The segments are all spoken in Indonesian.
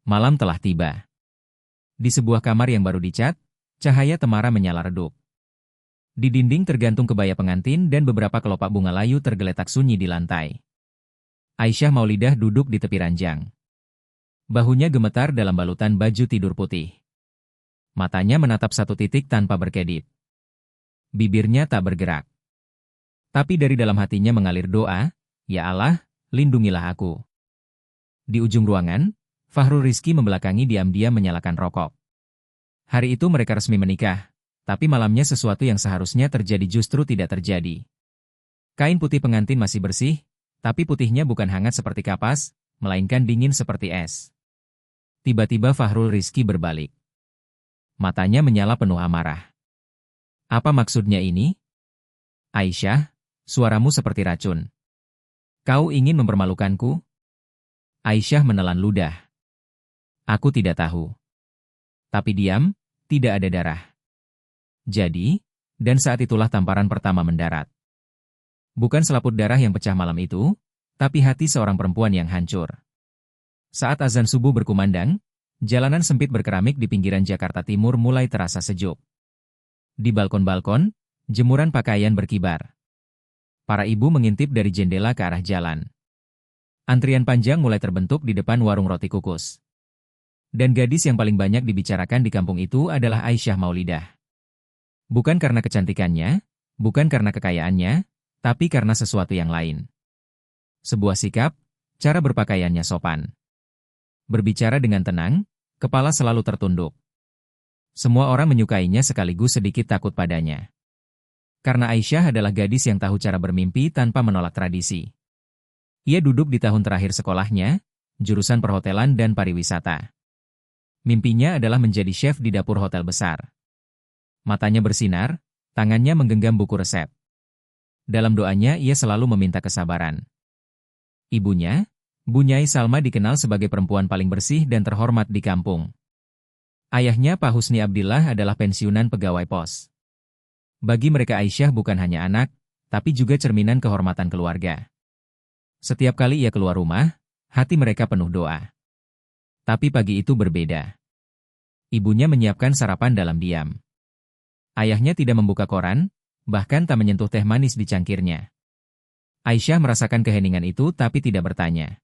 Malam telah tiba. Di sebuah kamar yang baru dicat, cahaya temara menyala redup. Di dinding tergantung kebaya pengantin dan beberapa kelopak bunga layu tergeletak sunyi di lantai. Aisyah Maulidah duduk di tepi ranjang. Bahunya gemetar dalam balutan baju tidur putih. Matanya menatap satu titik tanpa berkedip. Bibirnya tak bergerak. Tapi dari dalam hatinya mengalir doa, "Ya Allah, lindungilah aku." Di ujung ruangan, Fahrul Rizki membelakangi diam-diam menyalakan rokok. Hari itu mereka resmi menikah, tapi malamnya sesuatu yang seharusnya terjadi justru tidak terjadi. Kain putih pengantin masih bersih, tapi putihnya bukan hangat seperti kapas, melainkan dingin seperti es. Tiba-tiba Fahrul Rizki berbalik. Matanya menyala penuh amarah. "Apa maksudnya ini? Aisyah, suaramu seperti racun. Kau ingin mempermalukanku?" Aisyah menelan ludah. "Aku tidak tahu." Tapi diam, tidak ada darah. Jadi, dan saat itulah tamparan pertama mendarat. Bukan selaput darah yang pecah malam itu, tapi hati seorang perempuan yang hancur. Saat azan subuh berkumandang, jalanan sempit berkeramik di pinggiran Jakarta Timur mulai terasa sejuk. Di balkon-balkon, jemuran pakaian berkibar. Para ibu mengintip dari jendela ke arah jalan. Antrian panjang mulai terbentuk di depan warung roti kukus. Dan gadis yang paling banyak dibicarakan di kampung itu adalah Aisyah Maulidah. Bukan karena kecantikannya, bukan karena kekayaannya, tapi karena sesuatu yang lain. Sebuah sikap, cara berpakaiannya sopan. Berbicara dengan tenang, kepala selalu tertunduk. Semua orang menyukainya sekaligus sedikit takut padanya. Karena Aisyah adalah gadis yang tahu cara bermimpi tanpa menolak tradisi. Ia duduk di tahun terakhir sekolahnya, jurusan perhotelan dan pariwisata. Mimpinya adalah menjadi chef di dapur hotel besar. Matanya bersinar, tangannya menggenggam buku resep. Dalam doanya ia selalu meminta kesabaran. Ibunya, Bu Nyai Salma dikenal sebagai perempuan paling bersih dan terhormat di kampung. Ayahnya Pak Husni Abdillah adalah pensiunan pegawai pos. Bagi mereka Aisyah bukan hanya anak, tapi juga cerminan kehormatan keluarga. Setiap kali ia keluar rumah, hati mereka penuh doa. Tapi pagi itu berbeda. Ibunya menyiapkan sarapan dalam diam. Ayahnya tidak membuka koran, bahkan tak menyentuh teh manis di cangkirnya. Aisyah merasakan keheningan itu tapi tidak bertanya.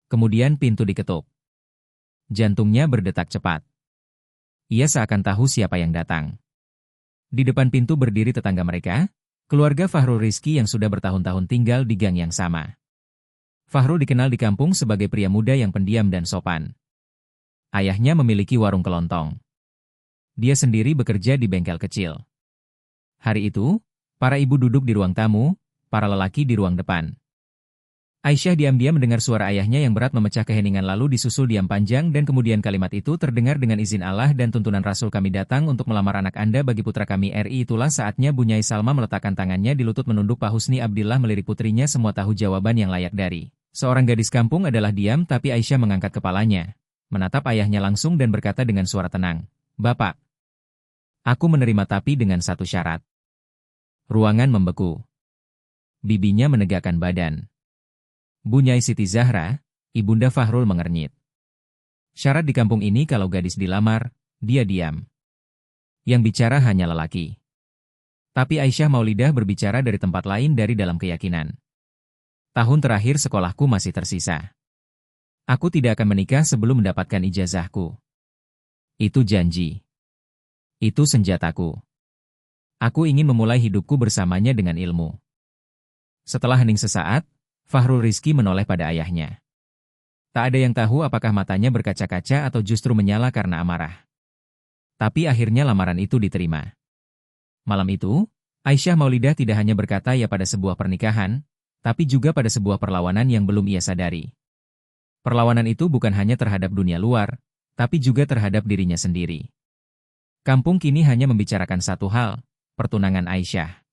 Kemudian pintu diketuk. Jantungnya berdetak cepat. Ia seakan tahu siapa yang datang. Di depan pintu berdiri tetangga mereka, keluarga Fahrul Rizki yang sudah bertahun-tahun tinggal di gang yang sama. Fahrul dikenal di kampung sebagai pria muda yang pendiam dan sopan. Ayahnya memiliki warung kelontong. Dia sendiri bekerja di bengkel kecil. Hari itu, para ibu duduk di ruang tamu, para lelaki di ruang depan. Aisyah diam-diam mendengar suara ayahnya yang berat memecah keheningan lalu disusul diam panjang dan kemudian kalimat itu terdengar dengan izin Allah dan tuntunan Rasul kami datang untuk melamar anak Anda bagi putra kami RI. Itulah saatnya Bu Nyai Salma meletakkan tangannya di lutut menunduk Pak Husni Abdillah melirik putrinya semua tahu jawaban yang layak dari seorang gadis kampung adalah diam tapi Aisyah mengangkat kepalanya, menatap ayahnya langsung dan berkata dengan suara tenang, "Bapak, aku menerima tapi dengan satu syarat." Ruangan membeku. Bibinya menegakkan badan. Bu Nyai Siti Zahra, Ibunda Fahrul mengernyit. Syarat di kampung ini kalau gadis dilamar, dia diam. Yang bicara hanya lelaki. Tapi Aisyah Maulidah berbicara dari tempat lain dari dalam keyakinan. Tahun terakhir sekolahku masih tersisa. Aku tidak akan menikah sebelum mendapatkan ijazahku. Itu janji. Itu senjataku. Aku ingin memulai hidupku bersamanya dengan ilmu. Setelah hening sesaat, Fahrul Rizki menoleh pada ayahnya. Tak ada yang tahu apakah matanya berkaca-kaca atau justru menyala karena amarah. Tapi akhirnya lamaran itu diterima. Malam itu, Aisyah Maulidah tidak hanya berkata ya pada sebuah pernikahan, tapi juga pada sebuah perlawanan yang belum ia sadari. Perlawanan itu bukan hanya terhadap dunia luar, tapi juga terhadap dirinya sendiri. Kampung kini hanya membicarakan satu hal, pertunangan Aisyah.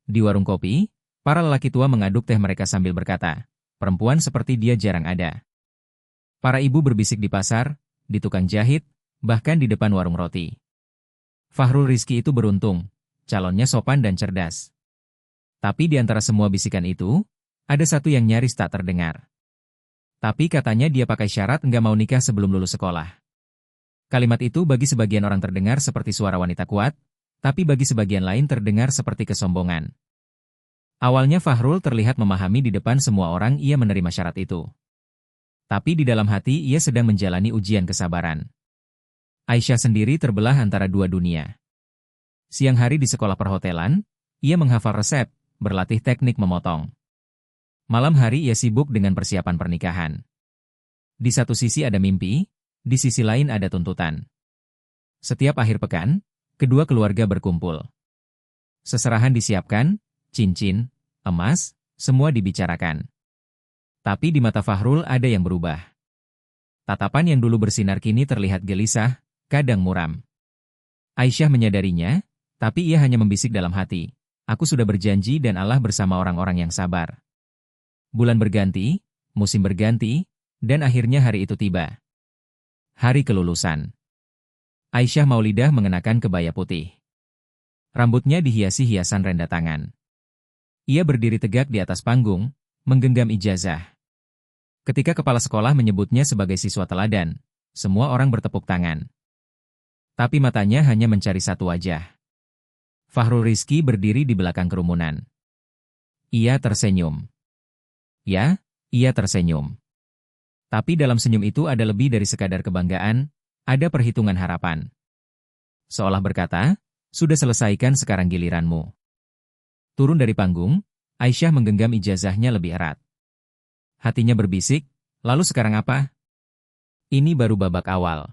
Di warung kopi, para lelaki tua mengaduk teh mereka sambil berkata, perempuan seperti dia jarang ada. Para ibu berbisik di pasar, di tukang jahit, bahkan di depan warung roti. Fahrul Rizki itu beruntung, calonnya sopan dan cerdas. Tapi di antara semua bisikan itu, ada satu yang nyaris tak terdengar. Tapi katanya dia pakai syarat nggak mau nikah sebelum lulus sekolah. Kalimat itu bagi sebagian orang terdengar seperti suara wanita kuat, tapi bagi sebagian lain terdengar seperti kesombongan. Awalnya Fahrul terlihat memahami di depan semua orang ia menerima syarat itu. Tapi di dalam hati ia sedang menjalani ujian kesabaran. Aisyah sendiri terbelah antara dua dunia. Siang hari di sekolah perhotelan, ia menghafal resep, berlatih teknik memotong. Malam hari ia sibuk dengan persiapan pernikahan. Di satu sisi ada mimpi, di sisi lain ada tuntutan. Setiap akhir pekan, kedua keluarga berkumpul. Seserahan disiapkan, cincin, emas, semua dibicarakan. Tapi di mata Fahrul ada yang berubah. Tatapan yang dulu bersinar kini terlihat gelisah, kadang muram. Aisyah menyadarinya, tapi ia hanya membisik dalam hati. Aku sudah berjanji dan Allah bersama orang-orang yang sabar. Bulan berganti, musim berganti, dan akhirnya hari itu tiba. Hari kelulusan. Aisyah Maulidah mengenakan kebaya putih. Rambutnya dihiasi hiasan renda tangan. Ia berdiri tegak di atas panggung, menggenggam ijazah. Ketika kepala sekolah menyebutnya sebagai siswa teladan, semua orang bertepuk tangan. Tapi matanya hanya mencari satu wajah. Fahrul Rizki berdiri di belakang kerumunan. Ia tersenyum. Ya, ia tersenyum. Tapi dalam senyum itu ada lebih dari sekadar kebanggaan, ada perhitungan harapan. Seolah berkata, sudah selesaikan sekarang giliranmu. Turun dari panggung, Aisyah menggenggam ijazahnya lebih erat. Hatinya berbisik, lalu sekarang apa? Ini baru babak awal.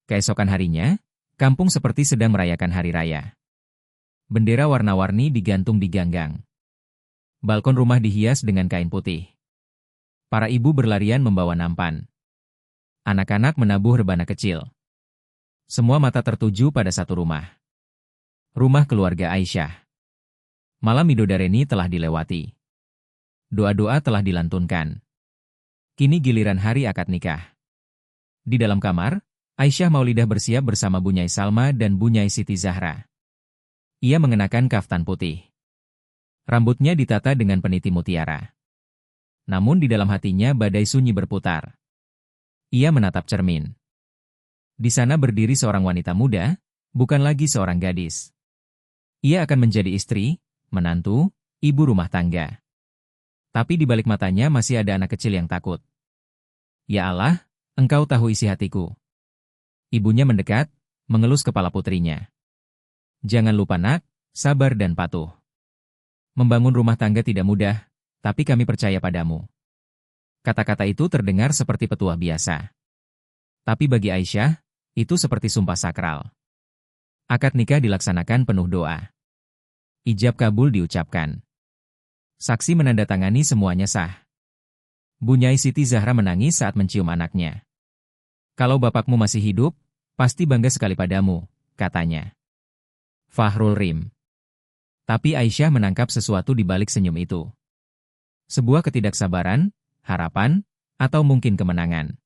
Keesokan harinya, kampung seperti sedang merayakan hari raya. Bendera warna-warni digantung di ganggang. Balkon rumah dihias dengan kain putih. Para ibu berlarian membawa nampan. Anak-anak menabuh rebana kecil. Semua mata tertuju pada satu rumah. Rumah keluarga Aisyah. Malam midodareni telah dilewati. Doa-doa telah dilantunkan. Kini giliran hari akad nikah. Di dalam kamar, Aisyah Maulidah bersiap bersama Bunyai Salma dan Bunyai Siti Zahra. Ia mengenakan kaftan putih. Rambutnya ditata dengan peniti mutiara. Namun di dalam hatinya badai sunyi berputar. Ia menatap cermin. Di sana berdiri seorang wanita muda, bukan lagi seorang gadis. Ia akan menjadi istri, menantu, ibu rumah tangga. Tapi di balik matanya masih ada anak kecil yang takut. Ya Allah, engkau tahu isi hatiku. Ibunya mendekat, mengelus kepala putrinya. Jangan lupa nak, sabar dan patuh. Membangun rumah tangga tidak mudah, tapi kami percaya padamu. Kata-kata itu terdengar seperti petuah biasa. Tapi bagi Aisyah, itu seperti sumpah sakral. Akad nikah dilaksanakan penuh doa. Ijab kabul diucapkan. Saksi menandatangani semuanya sah. Bunyai Siti Zahra menangis saat mencium anaknya. Kalau bapakmu masih hidup, pasti bangga sekali padamu, katanya. Fahrul Rim. Tapi Aisyah menangkap sesuatu di balik senyum itu. Sebuah ketidaksabaran, harapan, atau mungkin kemenangan.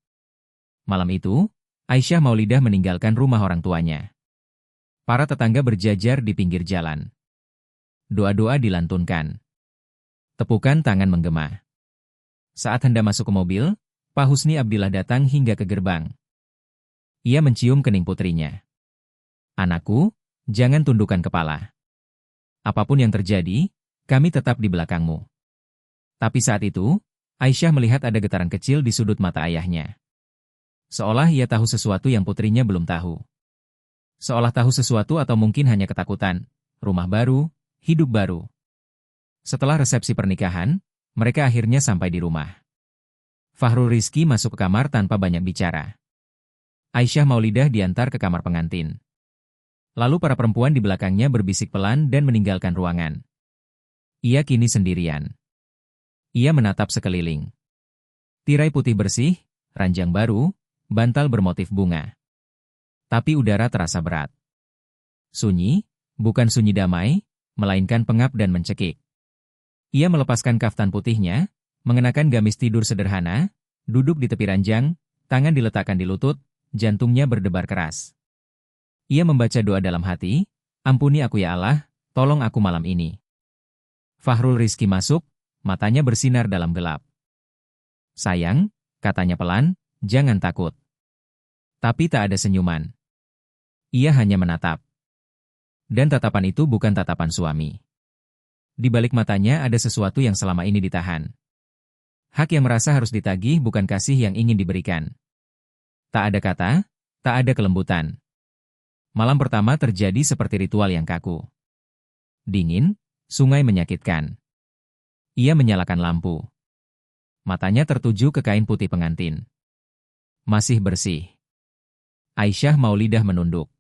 Malam itu, Aisyah Maulidah meninggalkan rumah orang tuanya. Para tetangga berjajar di pinggir jalan. Doa-doa dilantunkan. Tepukan tangan menggema. Saat hendak masuk ke mobil, Pak Husni Abdillah datang hingga ke gerbang. Ia mencium kening putrinya. Anakku, jangan tundukkan kepala. Apapun yang terjadi, kami tetap di belakangmu. Tapi saat itu, Aisyah melihat ada getaran kecil di sudut mata ayahnya. Seolah ia tahu sesuatu yang putrinya belum tahu. Seolah tahu sesuatu atau mungkin hanya ketakutan, rumah baru, hidup baru. Setelah resepsi pernikahan, mereka akhirnya sampai di rumah. Fahrul Rizki masuk ke kamar tanpa banyak bicara. Aisyah Maulidah diantar ke kamar pengantin. Lalu para perempuan di belakangnya berbisik pelan dan meninggalkan ruangan. Ia kini sendirian. Ia menatap sekeliling. Tirai putih bersih, ranjang baru, bantal bermotif bunga. Tapi udara terasa berat. Sunyi, bukan sunyi damai, melainkan pengap dan mencekik. Ia melepaskan kaftan putihnya, mengenakan gamis tidur sederhana, duduk di tepi ranjang, tangan diletakkan di lutut, jantungnya berdebar keras. Ia membaca doa dalam hati, ampuni aku ya Allah, tolong aku malam ini. Fahrul Rizki masuk, matanya bersinar dalam gelap. Sayang, katanya pelan, jangan takut. Tapi tak ada senyuman. Ia hanya menatap. Dan tatapan itu bukan tatapan suami. Di balik matanya ada sesuatu yang selama ini ditahan. Hak yang merasa harus ditagih bukan kasih yang ingin diberikan. Tak ada kata, tak ada kelembutan. Malam pertama terjadi seperti ritual yang kaku. Dingin, sungai menyakitkan. Ia menyalakan lampu. Matanya tertuju ke kain putih pengantin. Masih bersih. Aisyah Maulidah menunduk.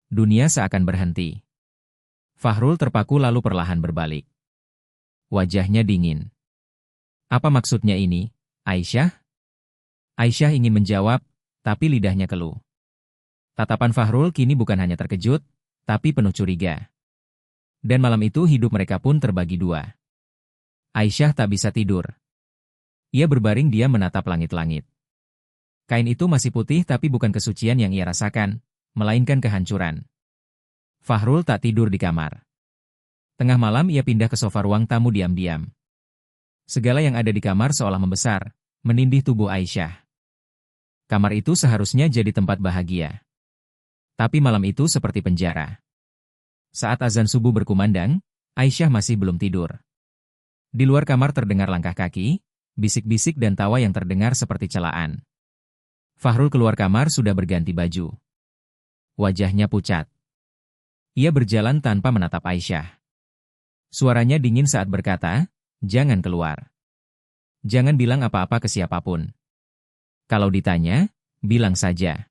Dunia seakan berhenti. Fahrul terpaku lalu perlahan berbalik. Wajahnya dingin. Apa maksudnya ini, Aisyah? Aisyah ingin menjawab, tapi lidahnya keluh. Tatapan Fahrul kini bukan hanya terkejut, tapi penuh curiga. Dan malam itu hidup mereka pun terbagi dua. Aisyah tak bisa tidur. Ia berbaring diam menatap langit-langit. Kain itu masih putih tapi bukan kesucian yang ia rasakan, melainkan kehancuran. Fahrul tak tidur di kamar. Tengah malam ia pindah ke sofa ruang tamu diam-diam. Segala yang ada di kamar seolah membesar, menindih tubuh Aisyah. Kamar itu seharusnya jadi tempat bahagia. Tapi malam itu seperti penjara. Saat azan subuh berkumandang, Aisyah masih belum tidur. Di luar kamar terdengar langkah kaki, bisik-bisik dan tawa yang terdengar seperti celaan. Fahrul keluar kamar sudah berganti baju. Wajahnya pucat. Ia berjalan tanpa menatap Aisyah. Suaranya dingin saat berkata, jangan keluar. Jangan bilang apa-apa ke siapapun. Kalau ditanya, bilang saja.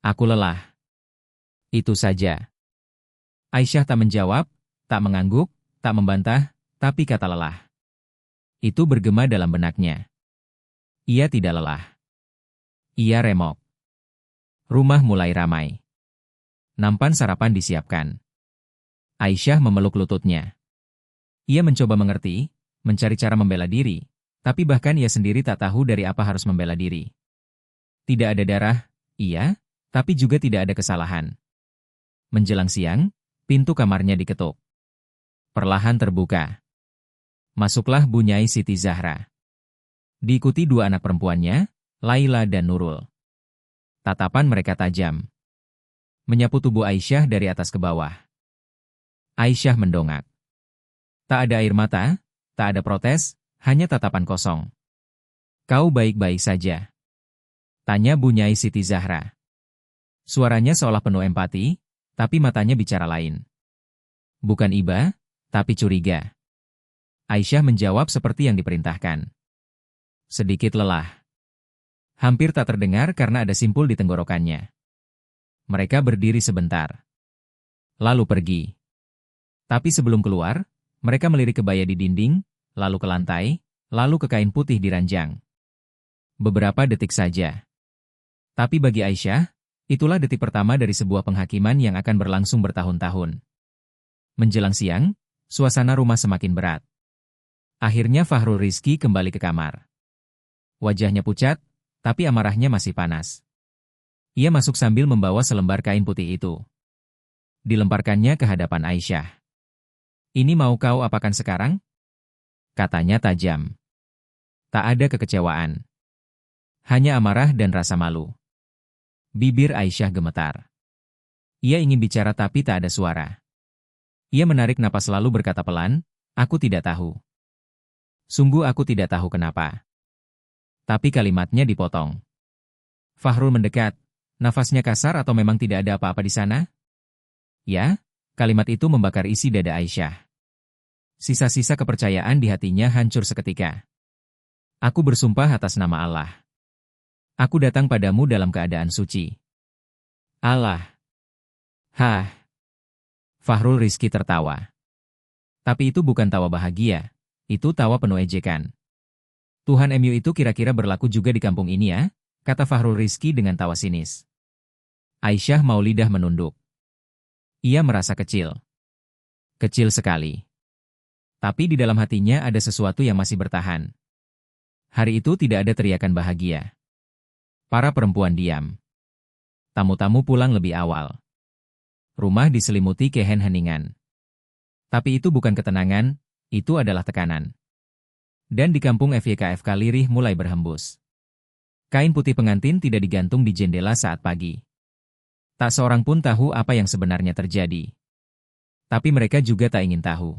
Aku lelah. Itu saja. Aisyah tak menjawab, tak mengangguk, tak membantah, tapi kata lelah. Itu bergema dalam benaknya. Ia tidak lelah. Ia remok. Rumah mulai ramai. Nampan sarapan disiapkan. Aisyah memeluk lututnya. Ia mencoba mengerti, mencari cara membela diri, tapi bahkan ia sendiri tak tahu dari apa harus membela diri. Tidak ada darah, iya, tapi juga tidak ada kesalahan. Menjelang siang, pintu kamarnya diketuk. Perlahan terbuka. Masuklah Bunyai Siti Zahra. Diikuti dua anak perempuannya, Laila dan Nurul. Tatapan mereka tajam. Menyapu tubuh Aisyah dari atas ke bawah. Aisyah mendongak. Tak ada air mata, tak ada protes, hanya tatapan kosong. Kau baik-baik saja? Tanya Bunyai Siti Zahra. Suaranya seolah penuh empati, tapi matanya bicara lain. Bukan iba, tapi curiga. Aisyah menjawab seperti yang diperintahkan. Sedikit lelah. Hampir tak terdengar karena ada simpul di tenggorokannya. Mereka berdiri sebentar. Lalu pergi. Tapi sebelum keluar, mereka melirik kebaya di dinding, lalu ke lantai, lalu ke kain putih di ranjang. Beberapa detik saja. Tapi bagi Aisyah, itulah detik pertama dari sebuah penghakiman yang akan berlangsung bertahun-tahun. Menjelang siang, suasana rumah semakin berat. Akhirnya Fahrul Rizki kembali ke kamar. Wajahnya pucat, tapi amarahnya masih panas. Ia masuk sambil membawa selembar kain putih itu. Dilemparkannya ke hadapan Aisyah. Ini mau kau apakan sekarang? Katanya tajam. Tak ada kekecewaan. Hanya amarah dan rasa malu. Bibir Aisyah gemetar. Ia ingin bicara tapi tak ada suara. Ia menarik napas lalu berkata pelan, aku tidak tahu. Sungguh aku tidak tahu kenapa. Tapi kalimatnya dipotong. Fahrul mendekat. Nafasnya kasar atau memang tidak ada apa-apa di sana? Ya, kalimat itu membakar isi dada Aisyah. Sisa-sisa kepercayaan di hatinya hancur seketika. Aku bersumpah atas nama Allah. Aku datang padamu dalam keadaan suci. Allah. Hah. Fahrul Rizki tertawa. Tapi itu bukan tawa bahagia, itu tawa penuh ejekan. Tuhan MU itu kira-kira berlaku juga di kampung ini ya? Kata Fahrul Rizki dengan tawa sinis. Aisyah Maulidah menunduk. Ia merasa kecil. Kecil sekali. Tapi di dalam hatinya ada sesuatu yang masih bertahan. Hari itu tidak ada teriakan bahagia. Para perempuan diam. Tamu-tamu pulang lebih awal. Rumah diselimuti kehen heningan. Tapi itu bukan ketenangan, itu adalah tekanan. Dan di kampung FYKFK lirih mulai berhembus. Kain putih pengantin tidak digantung di jendela saat pagi. Tak seorang pun tahu apa yang sebenarnya terjadi. Tapi mereka juga tak ingin tahu.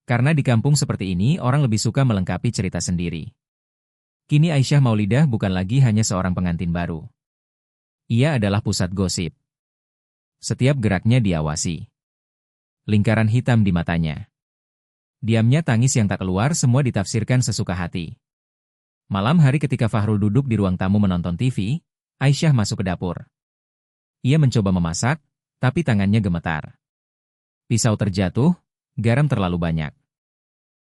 Karena di kampung seperti ini orang lebih suka melengkapi cerita sendiri. Kini Aisyah Maulidah bukan lagi hanya seorang pengantin baru. Ia adalah pusat gosip. Setiap geraknya diawasi. Lingkaran hitam di matanya. Diamnya tangis yang tak keluar semua ditafsirkan sesuka hati. Malam hari ketika Fahrul duduk di ruang tamu menonton TV, Aisyah masuk ke dapur. Ia mencoba memasak, tapi tangannya gemetar. Pisau terjatuh, garam terlalu banyak.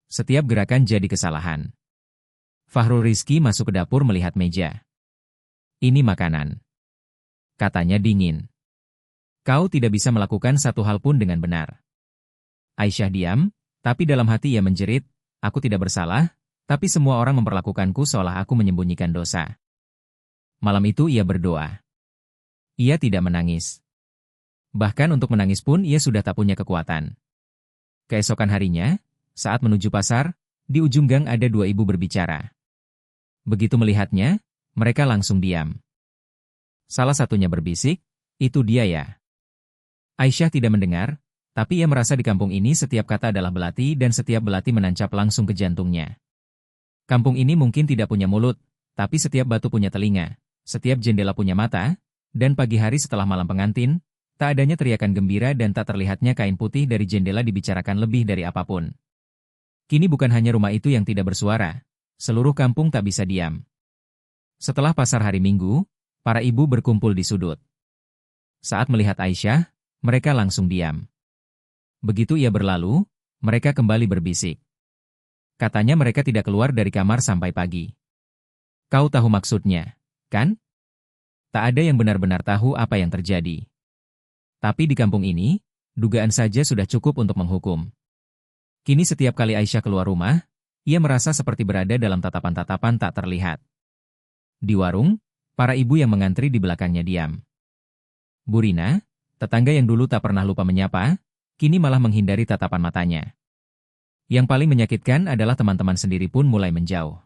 Setiap gerakan jadi kesalahan. Fahrul Rizki masuk ke dapur melihat meja. Ini makanan. Katanya dingin. Kau tidak bisa melakukan satu hal pun dengan benar. Aisyah diam, tapi dalam hati ia menjerit, aku tidak bersalah, tapi semua orang memperlakukanku seolah aku menyembunyikan dosa. Malam itu ia berdoa. Ia tidak menangis. Bahkan untuk menangis pun ia sudah tak punya kekuatan. Keesokan harinya, saat menuju pasar, di ujung gang ada dua ibu berbicara. Begitu melihatnya, mereka langsung diam. Salah satunya berbisik, itu dia ya. Aisyah tidak mendengar, tapi ia merasa di kampung ini setiap kata adalah belati dan setiap belati menancap langsung ke jantungnya. Kampung ini mungkin tidak punya mulut, tapi setiap batu punya telinga, setiap jendela punya mata, dan pagi hari setelah malam pengantin, tak adanya teriakan gembira dan tak terlihatnya kain putih dari jendela dibicarakan lebih dari apapun. Kini bukan hanya rumah itu yang tidak bersuara, seluruh kampung tak bisa diam. Setelah pasar hari Minggu, para ibu berkumpul di sudut. Saat melihat Aisyah, mereka langsung diam. Begitu ia berlalu, mereka kembali berbisik. Katanya mereka tidak keluar dari kamar sampai pagi. Kau tahu maksudnya, kan? Tak ada yang benar-benar tahu apa yang terjadi. Tapi di kampung ini, dugaan saja sudah cukup untuk menghukum. Kini setiap kali Aisyah keluar rumah, ia merasa seperti berada dalam tatapan-tatapan tak terlihat. Di warung, para ibu yang mengantri di belakangnya diam. Bu Rina, tetangga yang dulu tak pernah lupa menyapa, kini malah menghindari tatapan matanya. Yang paling menyakitkan adalah teman-teman sendiri pun mulai menjauh.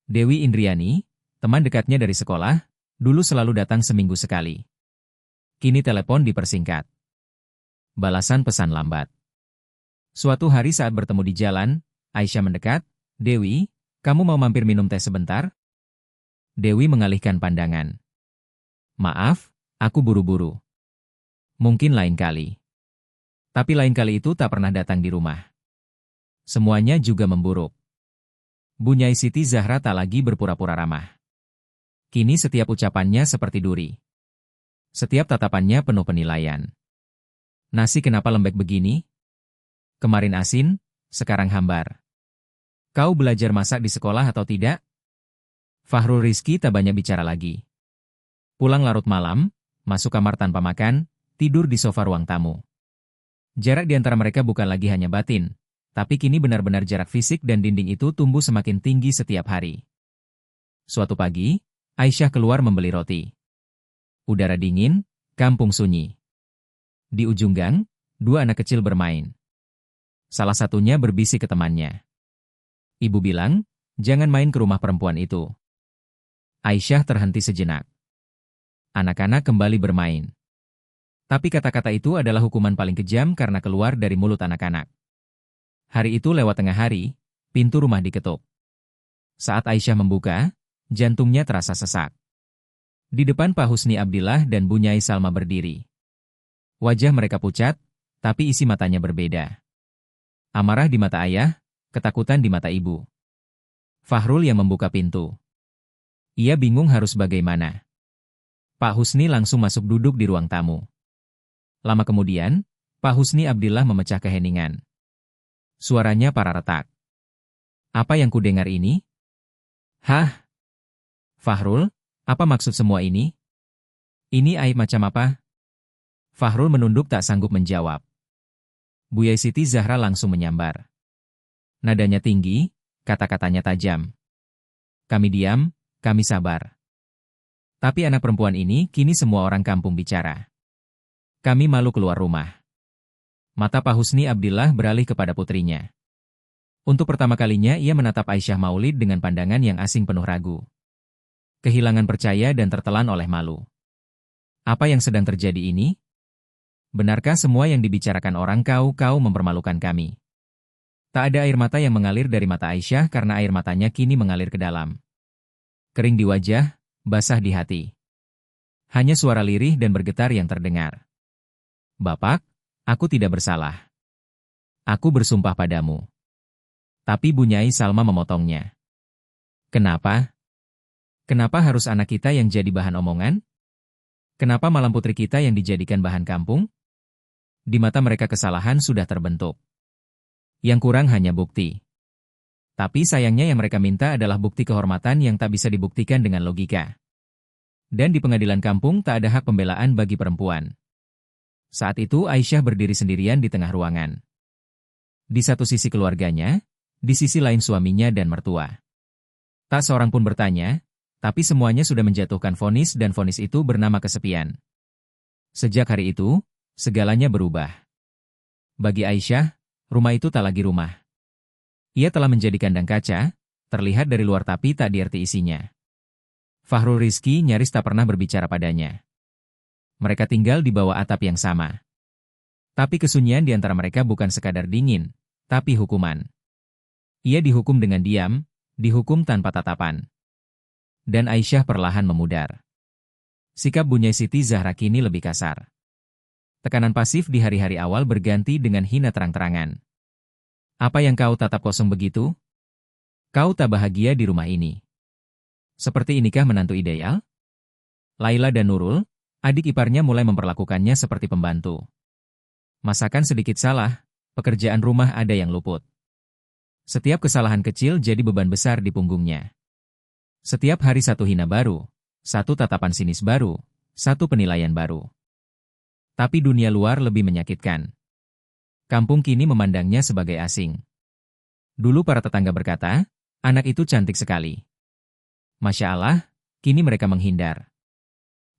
Dewi Indriani, teman dekatnya dari sekolah, dulu selalu datang seminggu sekali. Kini telepon dipersingkat. Balasan pesan lambat. Suatu hari saat bertemu di jalan, Aisyah mendekat, Dewi, kamu mau mampir minum teh sebentar? Dewi mengalihkan pandangan. Maaf, aku buru-buru. Mungkin lain kali. Tapi lain kali itu tak pernah datang di rumah. Semuanya juga memburuk. Bu Nyai Siti Zahra tak lagi berpura-pura ramah. Kini setiap ucapannya seperti duri. Setiap tatapannya penuh penilaian. Nasi kenapa lembek begini? Kemarin asin, sekarang hambar. Kau belajar masak di sekolah atau tidak? Fahrul Rizki tak banyak bicara lagi. Pulang larut malam, masuk kamar tanpa makan, tidur di sofa ruang tamu. Jarak di antara mereka bukan lagi hanya batin, tapi kini benar-benar jarak fisik dan dinding itu tumbuh semakin tinggi setiap hari. Suatu pagi, Aisyah keluar membeli roti. Udara dingin, kampung sunyi. Di ujung gang, dua anak kecil bermain. Salah satunya berbisik ke temannya. Ibu bilang, jangan main ke rumah perempuan itu. Aisyah terhenti sejenak. Anak-anak kembali bermain. Tapi kata-kata itu adalah hukuman paling kejam karena keluar dari mulut anak-anak. Hari itu lewat tengah hari, pintu rumah diketuk. Saat Aisyah membuka, jantungnya terasa sesak. Di depan Pak Husni Abdillah dan Bu Nyai Salma berdiri. Wajah mereka pucat, tapi isi matanya berbeda. Amarah di mata ayah, ketakutan di mata ibu. Fahrul yang membuka pintu. Ia bingung harus bagaimana. Pak Husni langsung masuk duduk di ruang tamu. Lama kemudian, Pak Husni Abdillah memecah keheningan. Suaranya para retak. Apa yang kudengar ini? Hah? Fahrul, apa maksud semua ini? Ini aib macam apa? Fahrul menunduk tak sanggup menjawab. Bu Yai Siti Zahra langsung menyambar. Nadanya tinggi, kata-katanya tajam. Kami diam, kami sabar. Tapi anak perempuan ini kini semua orang kampung bicara. Kami malu keluar rumah. Mata Pak Husni Abdillah beralih kepada putrinya. Untuk pertama kalinya ia menatap Aisyah Maulid dengan pandangan yang asing penuh ragu. Kehilangan percaya dan tertelan oleh malu. Apa yang sedang terjadi ini? Benarkah semua yang dibicarakan orang kau mempermalukan kami? Tak ada air mata yang mengalir dari mata Aisyah karena air matanya kini mengalir ke dalam. Kering di wajah, basah di hati. Hanya suara lirih dan bergetar yang terdengar. Bapak, aku tidak bersalah. Aku bersumpah padamu. Tapi Bunyai Salma memotongnya. Kenapa? Kenapa harus anak kita yang jadi bahan omongan? Kenapa malam putri kita yang dijadikan bahan kampung? Di mata mereka kesalahan sudah terbentuk. Yang kurang hanya bukti. Tapi sayangnya yang mereka minta adalah bukti kehormatan yang tak bisa dibuktikan dengan logika. Dan di pengadilan kampung tak ada hak pembelaan bagi perempuan. Saat itu Aisyah berdiri sendirian di tengah ruangan. Di satu sisi keluarganya, di sisi lain suaminya dan mertua. Tak seorang pun bertanya, tapi semuanya sudah menjatuhkan vonis dan vonis itu bernama kesepian. Sejak hari itu, segalanya berubah. Bagi Aisyah, rumah itu tak lagi rumah. Ia telah menjadi kandang kaca, terlihat dari luar tapi tak diarti isinya. Fahrul Rizki nyaris tak pernah berbicara padanya. Mereka tinggal di bawah atap yang sama. Tapi kesunyian di antara mereka bukan sekadar dingin, tapi hukuman. Ia dihukum dengan diam, dihukum tanpa tatapan. Dan Aisyah perlahan memudar. Sikap Bunyai Siti Zahra kini lebih kasar. Tekanan pasif di hari-hari awal berganti dengan hina terang-terangan. Apa yang kau tatap kosong begitu? Kau tak bahagia di rumah ini. Seperti inikah menantu ideal? Laila dan Nurul, adik iparnya mulai memperlakukannya seperti pembantu. Masakan sedikit salah, pekerjaan rumah ada yang luput. Setiap kesalahan kecil jadi beban besar di punggungnya. Setiap hari satu hina baru, satu tatapan sinis baru, satu penilaian baru. Tapi dunia luar lebih menyakitkan. Kampung kini memandangnya sebagai asing. Dulu para tetangga berkata, anak itu cantik sekali. Masya Allah, kini mereka menghindar.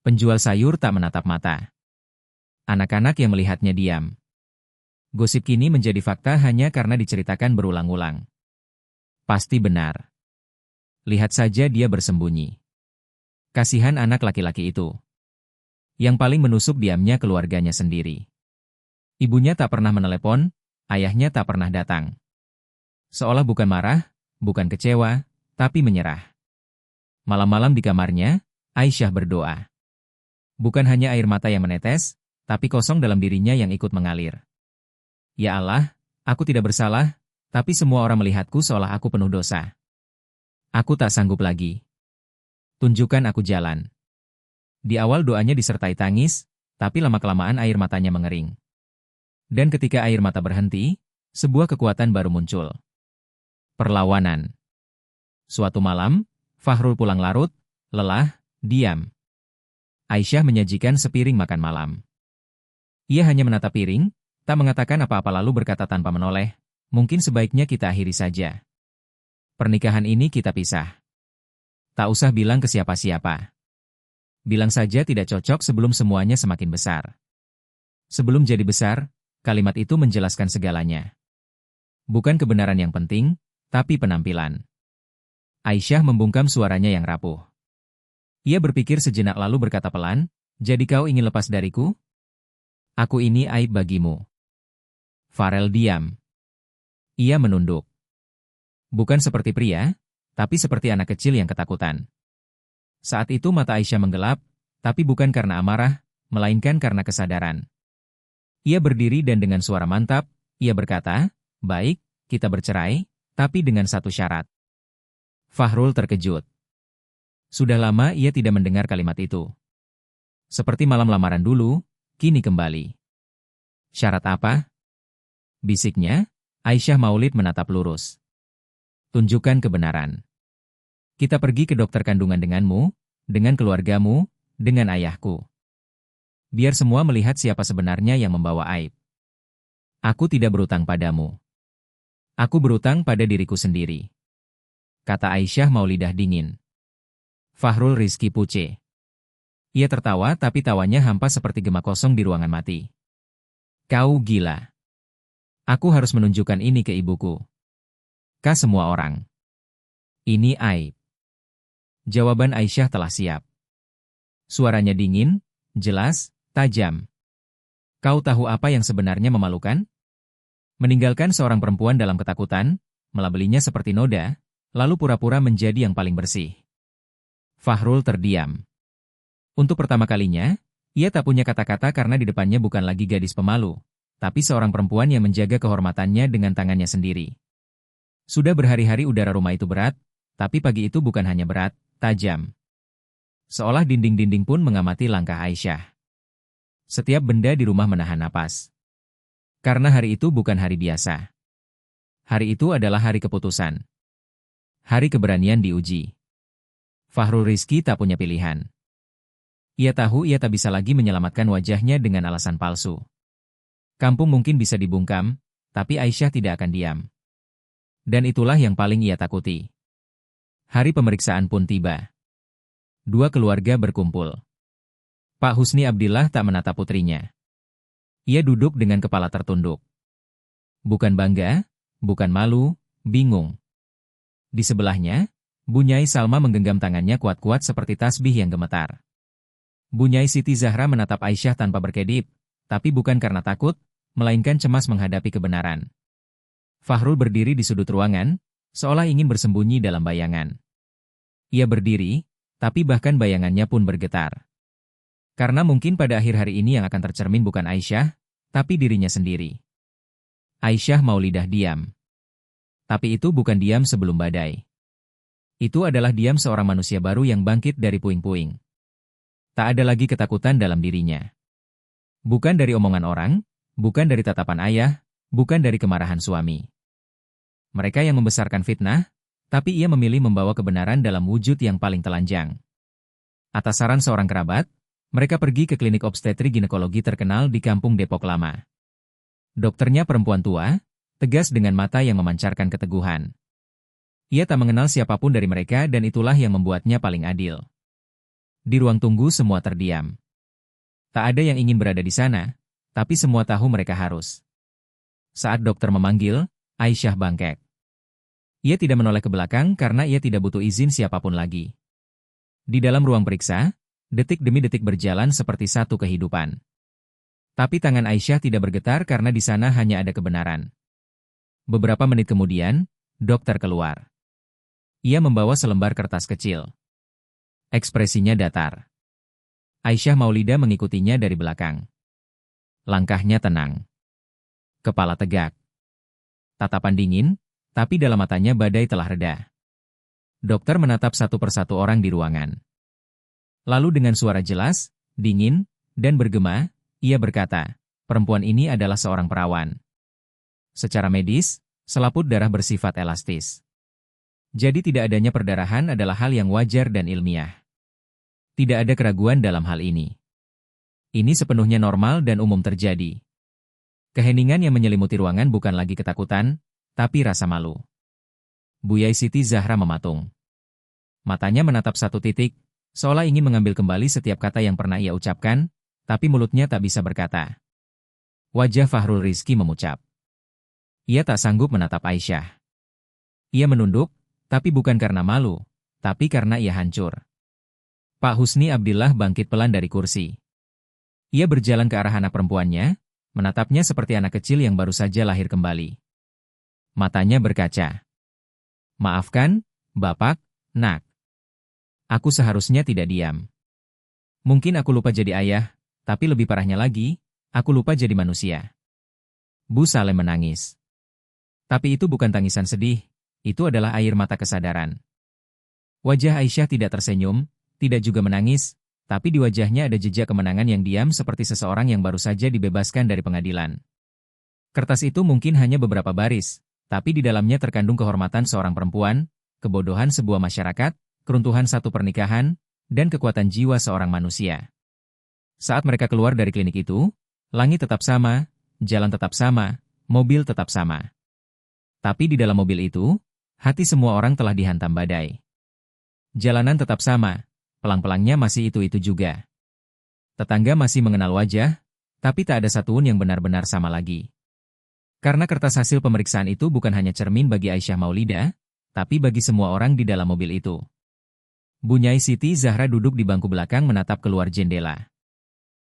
Penjual sayur tak menatap mata. Anak-anak yang melihatnya diam. Gosip kini menjadi fakta hanya karena diceritakan berulang-ulang. Pasti benar. Lihat saja dia bersembunyi. Kasihan anak laki-laki itu. Yang paling menusuk diamnya keluarganya sendiri. Ibunya tak pernah menelepon, ayahnya tak pernah datang. Seolah bukan marah, bukan kecewa, tapi menyerah. Malam-malam di kamarnya, Aisyah berdoa. Bukan hanya air mata yang menetes, tapi kosong dalam dirinya yang ikut mengalir. Ya Allah, aku tidak bersalah, tapi semua orang melihatku seolah aku penuh dosa. Aku tak sanggup lagi. Tunjukkan aku jalan. Di awal doanya disertai tangis, tapi lama-kelamaan air matanya mengering. Dan ketika air mata berhenti, sebuah kekuatan baru muncul. Perlawanan. Suatu malam, Fahrul pulang larut, lelah, diam. Aisyah menyajikan sepiring makan malam. Ia hanya menatap piring, tak mengatakan apa-apa lalu berkata tanpa menoleh, mungkin sebaiknya kita akhiri saja. Pernikahan ini kita pisah. Tak usah bilang ke siapa-siapa. Bilang saja tidak cocok sebelum semuanya semakin besar. Sebelum jadi besar, kalimat itu menjelaskan segalanya. Bukan kebenaran yang penting, tapi penampilan. Aisyah membungkam suaranya yang rapuh. Ia berpikir sejenak lalu berkata pelan, jadi kau ingin lepas dariku? Aku ini aib bagimu. Farel diam. Ia menunduk. Bukan seperti pria, tapi seperti anak kecil yang ketakutan. Saat itu mata Aisyah menggelap, tapi bukan karena amarah, melainkan karena kesadaran. Ia berdiri dan dengan suara mantap, ia berkata, baik, kita bercerai, tapi dengan satu syarat. Fahrul terkejut. Sudah lama ia tidak mendengar kalimat itu. Seperti malam lamaran dulu, kini kembali. Syarat apa? Bisiknya, Aisyah Maulid menatap lurus. Tunjukkan kebenaran. Kita pergi ke dokter kandungan denganmu, dengan keluargamu, dengan ayahku. Biar semua melihat siapa sebenarnya yang membawa aib. Aku tidak berutang padamu. Aku berutang pada diriku sendiri. Kata Aisyah Maulidah dingin. Fahrul Rizki puce. Ia tertawa tapi tawanya hampa seperti gema kosong di ruangan mati. Kau gila. Aku harus menunjukkan ini ke ibuku. Semua orang. Ini aib. Jawaban Aisyah telah siap. Suaranya dingin, jelas, tajam. Kau tahu apa yang sebenarnya memalukan? Meninggalkan seorang perempuan dalam ketakutan, melabelinya seperti noda, lalu pura-pura menjadi yang paling bersih. Fahrul terdiam. Untuk pertama kalinya, ia tak punya kata-kata karena di depannya bukan lagi gadis pemalu, tapi seorang perempuan yang menjaga kehormatannya dengan tangannya sendiri. Sudah berhari-hari udara rumah itu berat, tapi pagi itu bukan hanya berat, tajam. Seolah dinding-dinding pun mengamati langkah Aisyah. Setiap benda di rumah menahan napas. Karena hari itu bukan hari biasa. Hari itu adalah hari keputusan. Hari keberanian diuji. Fahrul Rizki tak punya pilihan. Ia tahu ia tak bisa lagi menyelamatkan wajahnya dengan alasan palsu. Kampung mungkin bisa dibungkam, tapi Aisyah tidak akan diam. Dan itulah yang paling ia takuti. Hari pemeriksaan pun tiba. Dua keluarga berkumpul. Pak Husni Abdillah tak menatap putrinya. Ia duduk dengan kepala tertunduk. Bukan bangga, bukan malu, bingung. Di sebelahnya, Bunyai Salma menggenggam tangannya kuat-kuat seperti tasbih yang gemetar. Bunyai Siti Zahra menatap Aisyah tanpa berkedip, tapi bukan karena takut, melainkan cemas menghadapi kebenaran. Fahrul berdiri di sudut ruangan, seolah ingin bersembunyi dalam bayangan. Ia berdiri, tapi bahkan bayangannya pun bergetar. Karena mungkin pada akhir hari ini yang akan tercermin bukan Aisyah, tapi dirinya sendiri. Aisyah Maulidah diam. Tapi itu bukan diam sebelum badai. Itu adalah diam seorang manusia baru yang bangkit dari puing-puing. Tak ada lagi ketakutan dalam dirinya. Bukan dari omongan orang, bukan dari tatapan ayah, bukan dari kemarahan suami. Mereka yang membesarkan fitnah, tapi ia memilih membawa kebenaran dalam wujud yang paling telanjang. Atas saran seorang kerabat, mereka pergi ke klinik obstetri ginekologi terkenal di kampung Depok Lama. Dokternya perempuan tua, tegas dengan mata yang memancarkan keteguhan. Ia tak mengenal siapapun dari mereka dan itulah yang membuatnya paling adil. Di ruang tunggu semua terdiam. Tak ada yang ingin berada di sana, tapi semua tahu mereka harus. Saat dokter memanggil, Aisyah bangkek. Ia tidak menoleh ke belakang karena ia tidak butuh izin siapapun lagi. Di dalam ruang periksa, detik demi detik berjalan seperti satu kehidupan. Tapi tangan Aisyah tidak bergetar karena di sana hanya ada kebenaran. Beberapa menit kemudian, dokter keluar. Ia membawa selembar kertas kecil. Ekspresinya datar. Aisyah Maulida mengikutinya dari belakang. Langkahnya tenang. Kepala tegak. Tatapan dingin, tapi dalam matanya badai telah reda. Dokter menatap satu persatu orang di ruangan. Lalu dengan suara jelas, dingin, dan bergema, ia berkata, perempuan ini adalah seorang perawan. Secara medis, selaput darah bersifat elastis. Jadi tidak adanya perdarahan adalah hal yang wajar dan ilmiah. Tidak ada keraguan dalam hal ini. Ini sepenuhnya normal dan umum terjadi. Keheningan yang menyelimuti ruangan bukan lagi ketakutan, tapi rasa malu. Buyai Siti Zahra mematung. Matanya menatap satu titik, seolah ingin mengambil kembali setiap kata yang pernah ia ucapkan, tapi mulutnya tak bisa berkata. Wajah Fahrul Rizki memucap. Ia tak sanggup menatap Aisyah. Ia menunduk, tapi bukan karena malu, tapi karena ia hancur. Pak Husni Abdillah bangkit pelan dari kursi. Ia berjalan ke arah anak perempuannya, menatapnya seperti anak kecil yang baru saja lahir kembali. Matanya berkaca. Maafkan, Bapak, Nak. Aku seharusnya tidak diam. Mungkin aku lupa jadi ayah, tapi lebih parahnya lagi, aku lupa jadi manusia. Bu Saleh menangis. Tapi itu bukan tangisan sedih, itu adalah air mata kesadaran. Wajah Aisyah tidak tersenyum, tidak juga menangis, tapi di wajahnya ada jejak kemenangan yang diam seperti seseorang yang baru saja dibebaskan dari pengadilan. Kertas itu mungkin hanya beberapa baris, tapi di dalamnya terkandung kehormatan seorang perempuan, kebodohan sebuah masyarakat, keruntuhan satu pernikahan, dan kekuatan jiwa seorang manusia. Saat mereka keluar dari klinik itu, langit tetap sama, jalan tetap sama, mobil tetap sama. Tapi di dalam mobil itu, hati semua orang telah dihantam badai. Jalanan tetap sama, pelang-pelangnya masih itu-itu juga. Tetangga masih mengenal wajah, tapi tak ada satupun yang benar-benar sama lagi. Karena kertas hasil pemeriksaan itu bukan hanya cermin bagi Aisyah Maulida, tapi bagi semua orang di dalam mobil itu. Bunyai Siti Zahra duduk di bangku belakang menatap keluar jendela.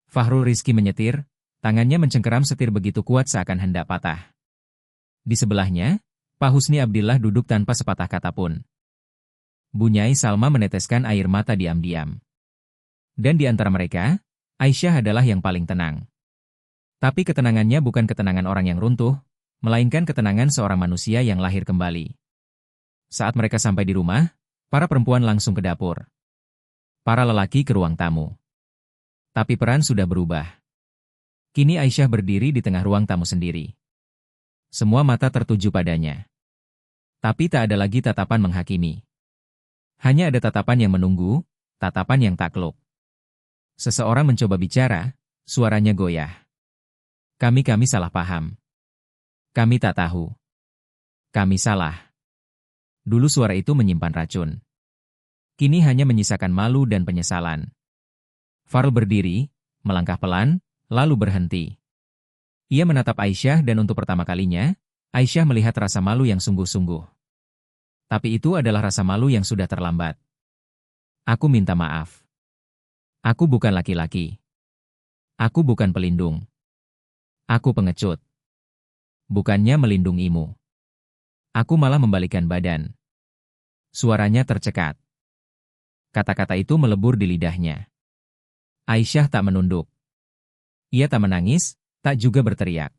Fahrul Rizki menyetir, tangannya mencengkeram setir begitu kuat seakan hendak patah. Di sebelahnya, Pak Husni Abdillah duduk tanpa sepatah kata pun. Bunyai Salma meneteskan air mata diam-diam. Dan di antara mereka, Aisyah adalah yang paling tenang. Tapi ketenangannya bukan ketenangan orang yang runtuh, melainkan ketenangan seorang manusia yang lahir kembali. Saat mereka sampai di rumah, para perempuan langsung ke dapur. Para lelaki ke ruang tamu. Tapi peran sudah berubah. Kini Aisyah berdiri di tengah ruang tamu sendiri. Semua mata tertuju padanya. Tapi tak ada lagi tatapan menghakimi. Hanya ada tatapan yang menunggu, tatapan yang takluk. Seseorang mencoba bicara, suaranya goyah. Kami salah paham. Kami tak tahu. Kami salah. Dulu suara itu menyimpan racun. Kini hanya menyisakan malu dan penyesalan. Farl berdiri, melangkah pelan, lalu berhenti. Ia menatap Aisyah dan untuk pertama kalinya, Aisyah melihat rasa malu yang sungguh-sungguh. Tapi itu adalah rasa malu yang sudah terlambat. Aku minta maaf. Aku bukan laki-laki. Aku bukan pelindung. Aku pengecut. Bukannya melindungimu. Aku malah membalikkan badan. Suaranya tercekat. Kata-kata itu melebur di lidahnya. Aisyah tak menunduk. Ia tak menangis, tak juga berteriak.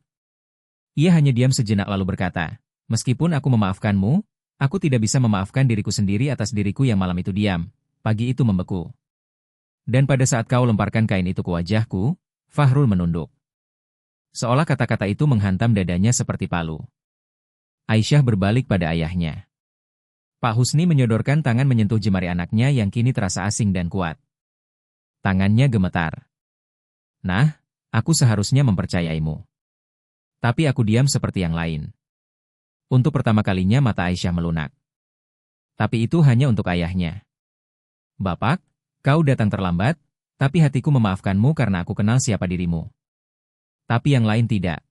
Ia hanya diam sejenak lalu berkata, meskipun aku memaafkanmu, aku tidak bisa memaafkan diriku sendiri atas diriku yang malam itu diam, pagi itu membeku. Dan pada saat kau lemparkan kain itu ke wajahku, Fahrul menunduk. Seolah kata-kata itu menghantam dadanya seperti palu. Aisyah berbalik pada ayahnya. Pak Husni menyodorkan tangan menyentuh jemari anaknya yang kini terasa asing dan kuat. Tangannya gemetar. Nah, aku seharusnya mempercayaimu. Tapi aku diam seperti yang lain. Untuk pertama kalinya mata Aisyah melunak. Tapi itu hanya untuk ayahnya. Bapak, kau datang terlambat, tapi hatiku memaafkanmu karena aku kenal siapa dirimu. Tapi yang lain tidak.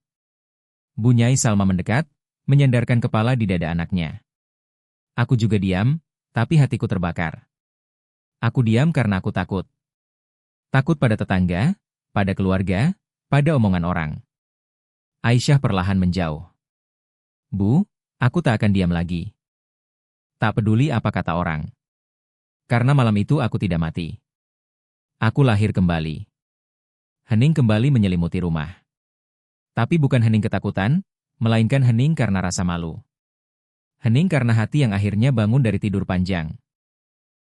Bunyai Salma mendekat, menyandarkan kepala di dada anaknya. Aku juga diam, tapi hatiku terbakar. Aku diam karena aku takut. Takut pada tetangga, pada keluarga, pada omongan orang. Aisyah perlahan menjauh. Bu, aku tak akan diam lagi. Tak peduli apa kata orang. Karena malam itu aku tidak mati. Aku lahir kembali. Hening kembali menyelimuti rumah. Tapi bukan hening ketakutan, melainkan hening karena rasa malu. Hening karena hati yang akhirnya bangun dari tidur panjang.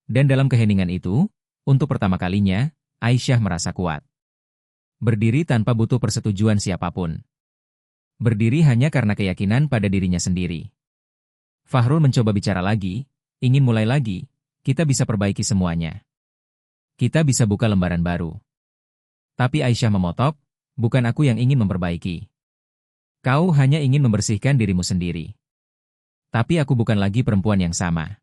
Dan dalam keheningan itu, untuk pertama kalinya, Aisyah merasa kuat. Berdiri tanpa butuh persetujuan siapapun. Berdiri hanya karena keyakinan pada dirinya sendiri. Fahrul mencoba bicara lagi, ingin mulai lagi, kita bisa perbaiki semuanya. Kita bisa buka lembaran baru. Tapi Aisyah memotok, bukan aku yang ingin memperbaiki. Kau hanya ingin membersihkan dirimu sendiri. Tapi aku bukan lagi perempuan yang sama.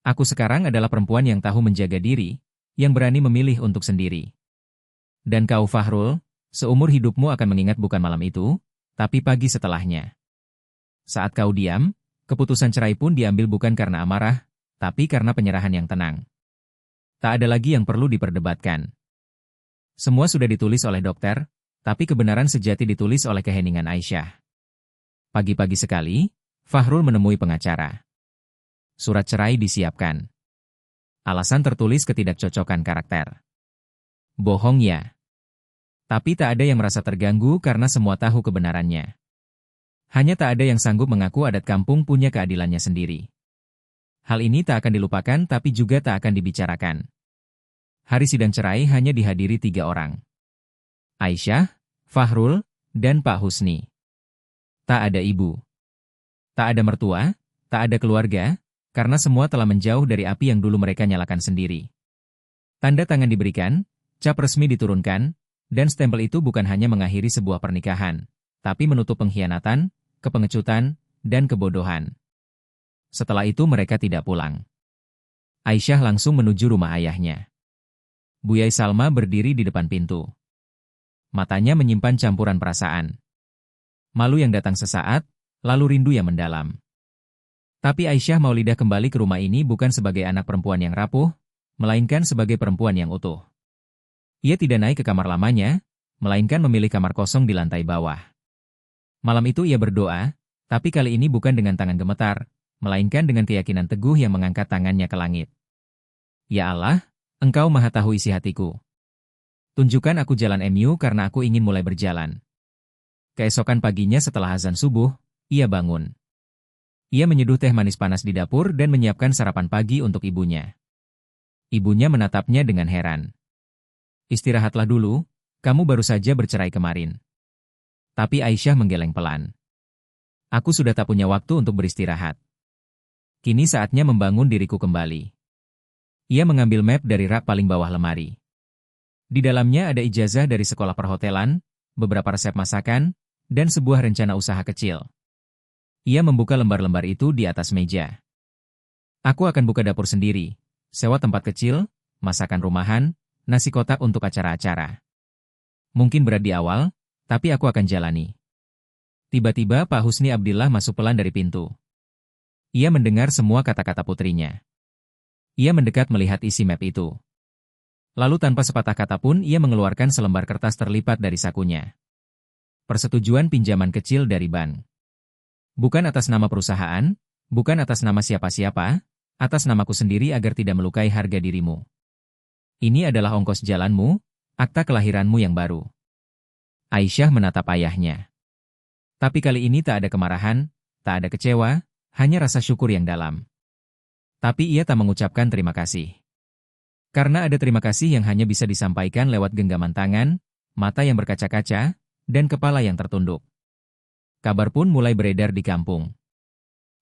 Aku sekarang adalah perempuan yang tahu menjaga diri, yang berani memilih untuk sendiri. Dan kau Fahrul, seumur hidupmu akan mengingat bukan malam itu, tapi pagi setelahnya. Saat kau diam, keputusan cerai pun diambil bukan karena amarah, tapi karena penyerahan yang tenang. Tak ada lagi yang perlu diperdebatkan. Semua sudah ditulis oleh dokter, tapi kebenaran sejati ditulis oleh keheningan Aisyah. Pagi-pagi sekali, Fahrul menemui pengacara. Surat cerai disiapkan. Alasan tertulis ketidakcocokan karakter. Bohong ya. Tapi tak ada yang merasa terganggu karena semua tahu kebenarannya. Hanya tak ada yang sanggup mengaku adat kampung punya keadilannya sendiri. Hal ini tak akan dilupakan tapi juga tak akan dibicarakan. Hari sidang cerai hanya dihadiri 3 orang. Aisyah, Fahrul, dan Pak Husni. Tak ada ibu. Tak ada mertua, tak ada keluarga, karena semua telah menjauh dari api yang dulu mereka nyalakan sendiri. Tanda tangan diberikan, cap resmi diturunkan, dan stempel itu bukan hanya mengakhiri sebuah pernikahan, tapi menutup pengkhianatan, kepengecutan, dan kebodohan. Setelah itu mereka tidak pulang. Aisyah langsung menuju rumah ayahnya. Buyai Salma berdiri di depan pintu. Matanya menyimpan campuran perasaan. malu yang datang sesaat, lalu rindu yang mendalam. Tapi Aisyah Maulidah kembali ke rumah ini bukan sebagai anak perempuan yang rapuh, melainkan sebagai perempuan yang utuh. Ia tidak naik ke kamar lamanya, melainkan memilih kamar kosong di lantai bawah. Malam itu ia berdoa, tapi kali ini bukan dengan tangan gemetar, melainkan dengan keyakinan teguh yang mengangkat tangannya ke langit. Ya Allah, Engkau maha tahu isi hatiku. Tunjukkan aku jalan MU karena aku ingin mulai berjalan. Keesokan paginya setelah azan subuh, ia bangun. Ia menyeduh teh manis panas di dapur dan menyiapkan sarapan pagi untuk ibunya. Ibunya menatapnya dengan heran. Istirahatlah dulu, kamu baru saja bercerai kemarin. Tapi Aisyah menggeleng pelan. Aku sudah tak punya waktu untuk beristirahat. Kini saatnya membangun diriku kembali. Ia mengambil map dari rak paling bawah lemari. Di dalamnya ada ijazah dari sekolah perhotelan, beberapa resep masakan, dan sebuah rencana usaha kecil. Ia membuka lembar-lembar itu di atas meja. Aku akan buka dapur sendiri, sewa tempat kecil, masakan rumahan, nasi kotak untuk acara-acara. Mungkin berat di awal, tapi aku akan jalani. Tiba-tiba Pak Husni Abdillah masuk pelan dari pintu. Ia mendengar semua kata-kata putrinya. Ia mendekat melihat isi map itu. Lalu tanpa sepatah kata pun ia mengeluarkan selembar kertas terlipat dari sakunya. Persetujuan pinjaman kecil dari bank. Bukan atas nama perusahaan, bukan atas nama siapa-siapa, atas namaku sendiri agar tidak melukai harga dirimu. Ini adalah ongkos jalanmu, akta kelahiranmu yang baru. Aisyah menatap ayahnya. Tapi kali ini tak ada kemarahan, tak ada kecewa, hanya rasa syukur yang dalam. Tapi ia tak mengucapkan terima kasih. Karena ada terima kasih yang hanya bisa disampaikan lewat genggaman tangan, mata yang berkaca-kaca, dan kepala yang tertunduk. Kabar pun mulai beredar di kampung.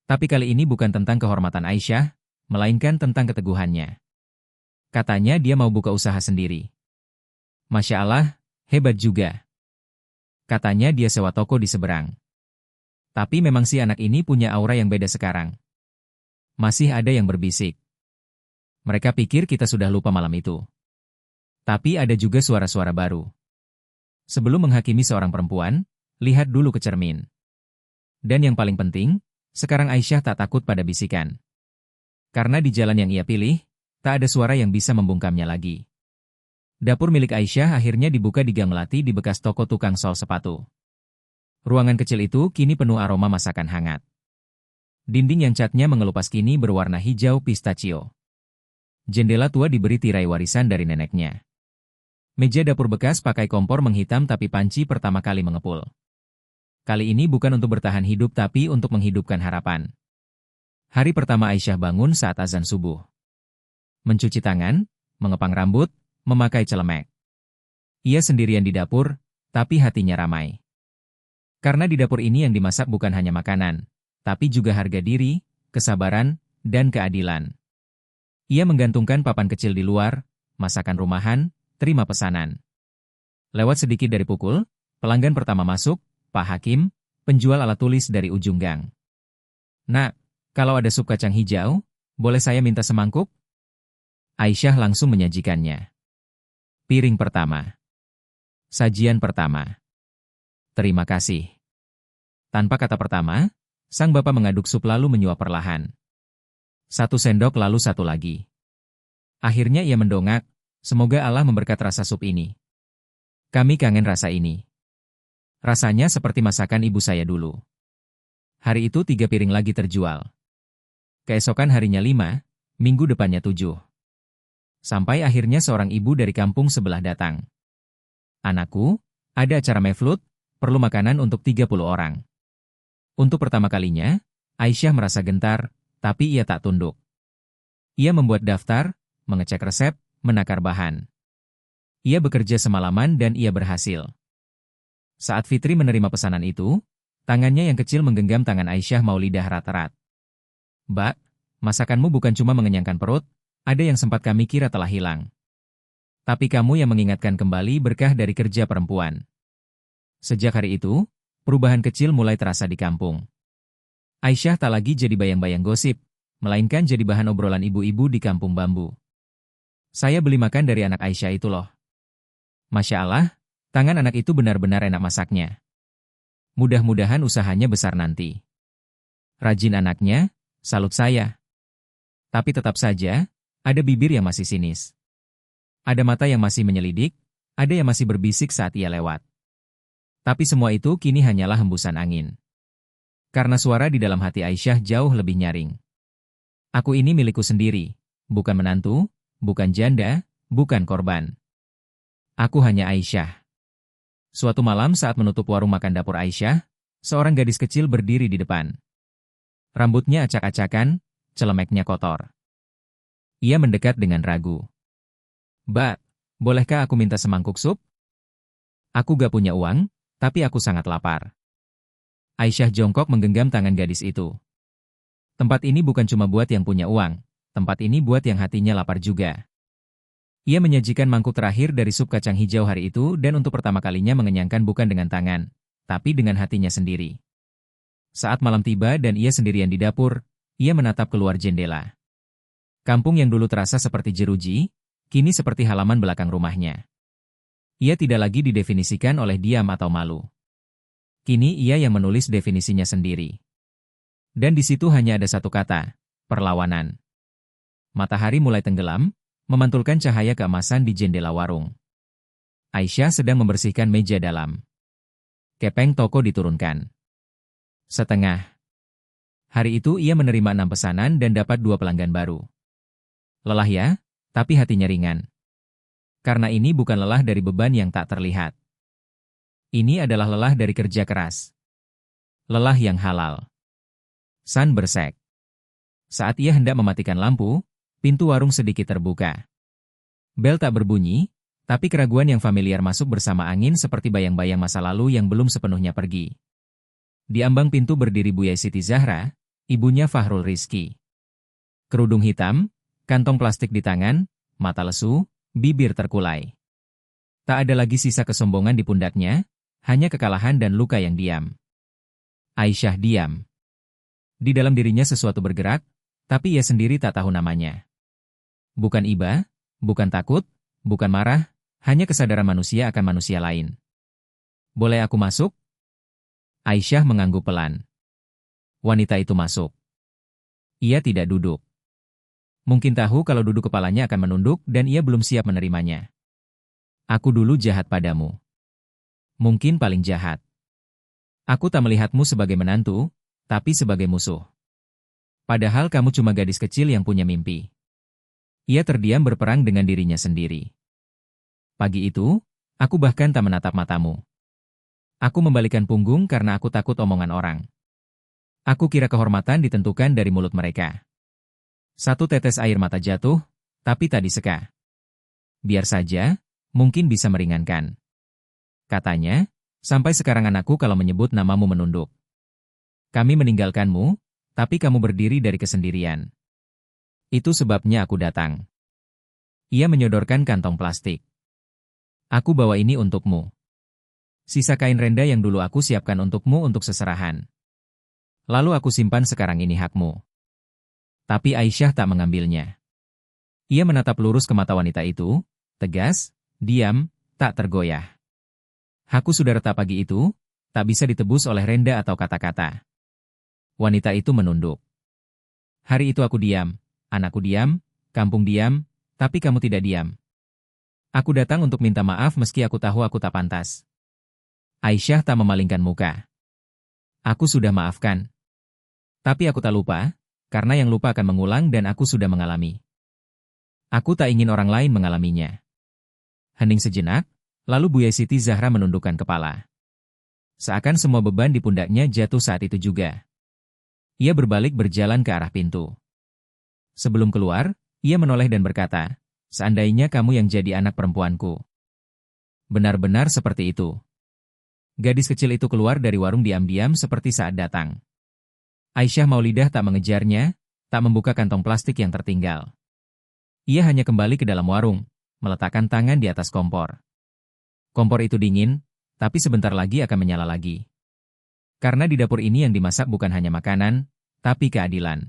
Tapi kali ini bukan tentang kehormatan Aisyah, melainkan tentang keteguhannya. Katanya dia mau buka usaha sendiri. Masya Allah, hebat juga. Katanya dia sewa toko di seberang. Tapi memang si anak ini punya aura yang beda sekarang. Masih ada yang berbisik. Mereka pikir kita sudah lupa malam itu. Tapi ada juga suara-suara baru. Sebelum menghakimi seorang perempuan, lihat dulu ke cermin. Dan yang paling penting, sekarang Aisyah tak takut pada bisikan. Karena di jalan yang ia pilih, tak ada suara yang bisa membungkamnya lagi. Dapur milik Aisyah akhirnya dibuka di gang melati di bekas toko tukang sol sepatu. Ruangan kecil itu kini penuh aroma masakan hangat. Dinding yang catnya mengelupas kini berwarna hijau pistachio. Jendela tua diberi tirai warisan dari neneknya. Meja dapur bekas pakai kompor menghitam tapi panci pertama kali mengepul. Kali ini bukan untuk bertahan hidup tapi untuk menghidupkan harapan. Hari pertama Aisyah bangun saat azan subuh. Mencuci tangan, mengepang rambut, memakai celemek. Ia sendirian di dapur, tapi hatinya ramai. Karena di dapur ini yang dimasak bukan hanya makanan, tapi juga harga diri, kesabaran, dan keadilan. Ia menggantungkan papan kecil di luar, masakan rumahan, terima pesanan. Lewat sedikit dari pukul, pelanggan pertama masuk, Pak Hakim, penjual alat tulis dari ujung gang. Nak, kalau ada sup kacang hijau, boleh saya minta semangkuk? Aisyah langsung menyajikannya. Piring pertama. Sajian pertama. Terima kasih. Tanpa kata pertama, sang bapak mengaduk sup lalu menyuap perlahan. 1 sendok lalu 1 lagi. Akhirnya ia mendongak, semoga Allah memberkat rasa sup ini. Kami kangen rasa ini. Rasanya seperti masakan ibu saya dulu. Hari itu 3 piring lagi terjual. Keesokan harinya 5, minggu depannya 7. Sampai akhirnya seorang ibu dari kampung sebelah datang. Anakku, ada acara mevlut, perlu makanan untuk 30 orang. Untuk pertama kalinya, Aisyah merasa gentar, tapi ia tak tunduk. Ia membuat daftar, mengecek resep, menakar bahan. Ia bekerja semalaman dan ia berhasil. Saat Fitri menerima pesanan itu, tangannya yang kecil menggenggam tangan Aisyah Maulidah erat-erat. Mbak, masakanmu bukan cuma mengenyangkan perut, ada yang sempat kami kira telah hilang. Tapi kamu yang mengingatkan kembali berkah dari kerja perempuan. Sejak hari itu, perubahan kecil mulai terasa di kampung. Aisyah tak lagi jadi bayang-bayang gosip, melainkan jadi bahan obrolan ibu-ibu di kampung bambu. Saya beli makan dari anak Aisyah itu loh. Masya Allah, tangan anak itu benar-benar enak masaknya. Mudah-mudahan usahanya besar nanti. Rajin anaknya, salut saya. Tapi tetap saja, ada bibir yang masih sinis. Ada mata yang masih menyelidik, ada yang masih berbisik saat ia lewat. Tapi semua itu kini hanyalah hembusan angin. Karena suara di dalam hati Aisyah jauh lebih nyaring. Aku ini milikku sendiri, bukan menantu, bukan janda, bukan korban. Aku hanya Aisyah. Suatu malam saat menutup warung makan dapur Aisyah, seorang gadis kecil berdiri di depan. Rambutnya acak-acakan, celemeknya kotor. Ia mendekat dengan ragu. "Mbak, bolehkah aku minta semangkuk sup? Aku gak punya uang, tapi aku sangat lapar." Aisyah jongkok menggenggam tangan gadis itu. Tempat ini bukan cuma buat yang punya uang, tempat ini buat yang hatinya lapar juga. Ia menyajikan mangkuk terakhir dari sup kacang hijau hari itu dan untuk pertama kalinya mengenyangkan bukan dengan tangan, tapi dengan hatinya sendiri. Saat malam tiba dan ia sendirian di dapur, ia menatap keluar jendela. Kampung yang dulu terasa seperti jeruji, kini seperti halaman belakang rumahnya. Ia tidak lagi didefinisikan oleh diam atau malu. Kini ia yang menulis definisinya sendiri. Dan di situ hanya ada satu kata, perlawanan. Matahari mulai tenggelam, memantulkan cahaya keemasan di jendela warung. Aisyah sedang membersihkan meja dalam. Kepeng toko diturunkan. Setengah. Hari itu ia menerima 6 pesanan dan dapat 2 pelanggan baru. Lelah ya, tapi hatinya ringan. Karena ini bukan lelah dari beban yang tak terlihat. Ini adalah lelah dari kerja keras. Lelah yang halal. San bersek. Saat ia hendak mematikan lampu, pintu warung sedikit terbuka. Bel tak berbunyi, tapi keraguan yang familiar masuk bersama angin seperti bayang-bayang masa lalu yang belum sepenuhnya pergi. Di ambang pintu berdiri Buya Siti Zahra, ibunya Fahrul Rizki. Kerudung hitam, kantong plastik di tangan, mata lesu, bibir terkulai. Tak ada lagi sisa kesombongan di pundaknya, hanya kekalahan dan luka yang diam. Aisyah diam. Di dalam dirinya sesuatu bergerak, tapi ia sendiri tak tahu namanya. Bukan iba, bukan takut, bukan marah, hanya kesadaran manusia akan manusia lain. "Boleh aku masuk?" Aisyah mengangguk pelan. Wanita itu masuk. Ia tidak duduk. Mungkin tahu kalau duduk kepalanya akan menunduk dan ia belum siap menerimanya. "Aku dulu jahat padamu. Mungkin paling jahat. Aku tak melihatmu sebagai menantu, tapi sebagai musuh. Padahal kamu cuma gadis kecil yang punya mimpi." Ia terdiam berperang dengan dirinya sendiri. Pagi itu, aku bahkan tak menatap matamu. Aku membalikan punggung karena aku takut omongan orang. Aku kira kehormatan ditentukan dari mulut mereka. Satu tetes air mata jatuh, tapi tak diseka. "Biar saja, mungkin bisa meringankan." Katanya, "Sampai sekarang anakku kalau menyebut namamu menunduk. Kami meninggalkanmu, tapi kamu berdiri dari kesendirian. Itu sebabnya aku datang." Ia menyodorkan kantong plastik. "Aku bawa ini untukmu. Sisa kain renda yang dulu aku siapkan untukmu untuk seserahan. Lalu aku simpan sekarang ini hakmu." Tapi Aisyah tak mengambilnya. Ia menatap lurus ke mata wanita itu, tegas, diam, tak tergoyah. Haku sudah retak pagi itu, tak bisa ditebus oleh renda atau kata-kata. Wanita itu menunduk. "Hari itu aku diam, anakku diam, kampung diam, tapi kamu tidak diam. Aku datang untuk minta maaf meski aku tahu aku tak pantas." Aisyah tak memalingkan muka. "Aku sudah maafkan. Tapi aku tak lupa, karena yang lupa akan mengulang dan aku sudah mengalami. Aku tak ingin orang lain mengalaminya." Hening sejenak, lalu Buya Siti Zahra menundukkan kepala. Seakan semua beban di pundaknya jatuh saat itu juga. Ia berbalik berjalan ke arah pintu. Sebelum keluar, ia menoleh dan berkata, "Seandainya kamu yang jadi anak perempuanku." Benar-benar seperti itu. Gadis kecil itu keluar dari warung diam-diam seperti saat datang. Aisyah Maulidah tak mengejarnya, tak membuka kantong plastik yang tertinggal. Ia hanya kembali ke dalam warung, meletakkan tangan di atas kompor. Kompor itu dingin, tapi sebentar lagi akan menyala lagi. Karena di dapur ini yang dimasak bukan hanya makanan, tapi keadilan.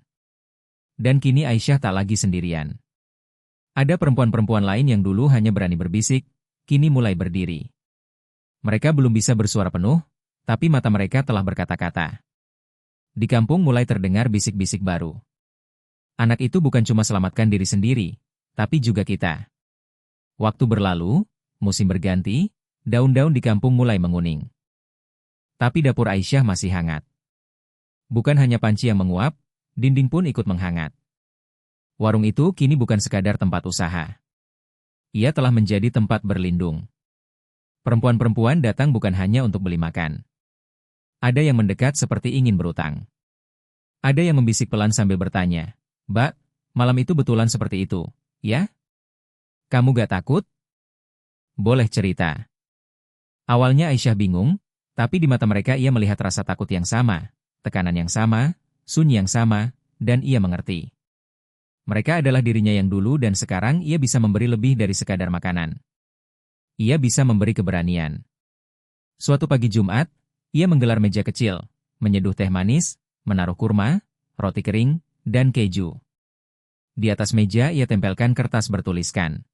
Dan kini Aisyah tak lagi sendirian. Ada perempuan-perempuan lain yang dulu hanya berani berbisik, kini mulai berdiri. Mereka belum bisa bersuara penuh, tapi mata mereka telah berkata-kata. Di kampung mulai terdengar bisik-bisik baru. Anak itu bukan cuma selamatkan diri sendiri, tapi juga kita. Waktu berlalu, musim berganti, daun-daun di kampung mulai menguning. Tapi dapur Aisyah masih hangat. Bukan hanya panci yang menguap, dinding pun ikut menghangat. Warung itu kini bukan sekadar tempat usaha. Ia telah menjadi tempat berlindung. Perempuan-perempuan datang bukan hanya untuk beli makan. Ada yang mendekat seperti ingin berutang. Ada yang membisik pelan sambil bertanya, "Mbak, malam itu betulan seperti itu, ya? Kamu gak takut?" Boleh cerita. Awalnya Aisyah bingung, tapi di mata mereka ia melihat rasa takut yang sama, tekanan yang sama, sunyi yang sama, dan ia mengerti. Mereka adalah dirinya yang dulu dan sekarang ia bisa memberi lebih dari sekadar makanan. Ia bisa memberi keberanian. Suatu pagi Jumat, ia menggelar meja kecil, menyeduh teh manis, menaruh kurma, roti kering, dan keju. Di atas meja ia tempelkan kertas bertuliskan.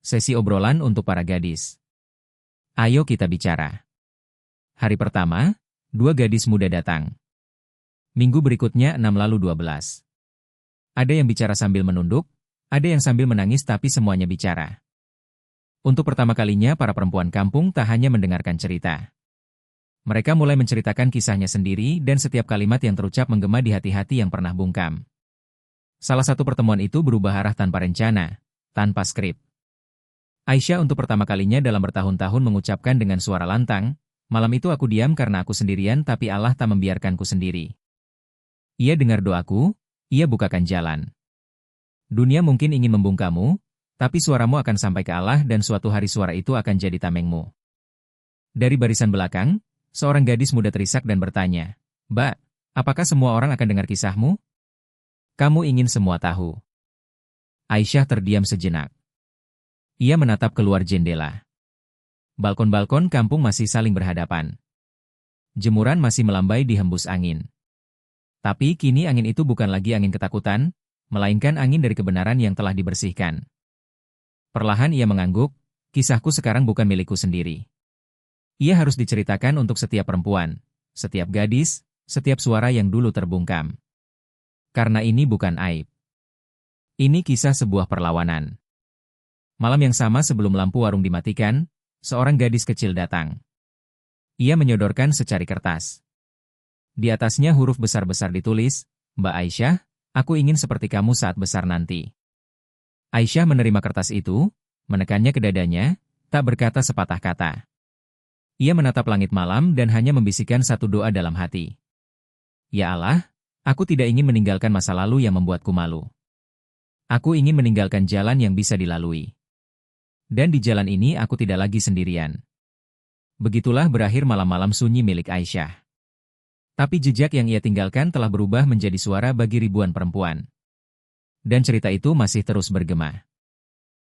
Sesi obrolan untuk para gadis. Ayo kita bicara. Hari pertama, 2 gadis muda datang. Minggu berikutnya 6 lalu 12. Ada yang bicara sambil menunduk, ada yang sambil menangis tapi semuanya bicara. Untuk pertama kalinya para perempuan kampung tak hanya mendengarkan cerita. Mereka mulai menceritakan kisahnya sendiri dan setiap kalimat yang terucap menggema di hati-hati yang pernah bungkam. Salah satu pertemuan itu berubah arah tanpa rencana, tanpa skrip. Aisyah untuk pertama kalinya dalam bertahun-tahun mengucapkan dengan suara lantang, "Malam itu aku diam karena aku sendirian tapi Allah tak membiarkanku sendiri. Ia dengar doaku, ia bukakan jalan. Dunia mungkin ingin membungkamu, tapi suaramu akan sampai ke Allah dan suatu hari suara itu akan jadi tamengmu." Dari barisan belakang, seorang gadis muda terisak dan bertanya, "Mbak, apakah semua orang akan dengar kisahmu? Kamu ingin semua tahu?" Aisyah terdiam sejenak. Ia menatap keluar jendela. Balkon-balkon kampung masih saling berhadapan. Jemuran masih melambai di hembus angin. Tapi kini angin itu bukan lagi angin ketakutan, melainkan angin dari kebenaran yang telah dibersihkan. Perlahan ia mengangguk, kisahku sekarang bukan milikku sendiri. Ia harus diceritakan untuk setiap perempuan, setiap gadis, setiap suara yang dulu terbungkam. Karena ini bukan aib. Ini kisah sebuah perlawanan. Malam yang sama sebelum lampu warung dimatikan, seorang gadis kecil datang. Ia menyodorkan secari kertas. Di atasnya huruf besar-besar ditulis, "Mbak Aisyah, aku ingin seperti kamu saat besar nanti." Aisyah menerima kertas itu, menekannya ke dadanya, tak berkata sepatah kata. Ia menatap langit malam dan hanya membisikkan satu doa dalam hati. "Ya Allah, aku tidak ingin meninggalkan masa lalu yang membuatku malu. Aku ingin meninggalkan jalan yang bisa dilalui. Dan di jalan ini aku tidak lagi sendirian." Begitulah berakhir malam-malam sunyi milik Aisyah. Tapi jejak yang ia tinggalkan telah berubah menjadi suara bagi ribuan perempuan. Dan cerita itu masih terus bergema.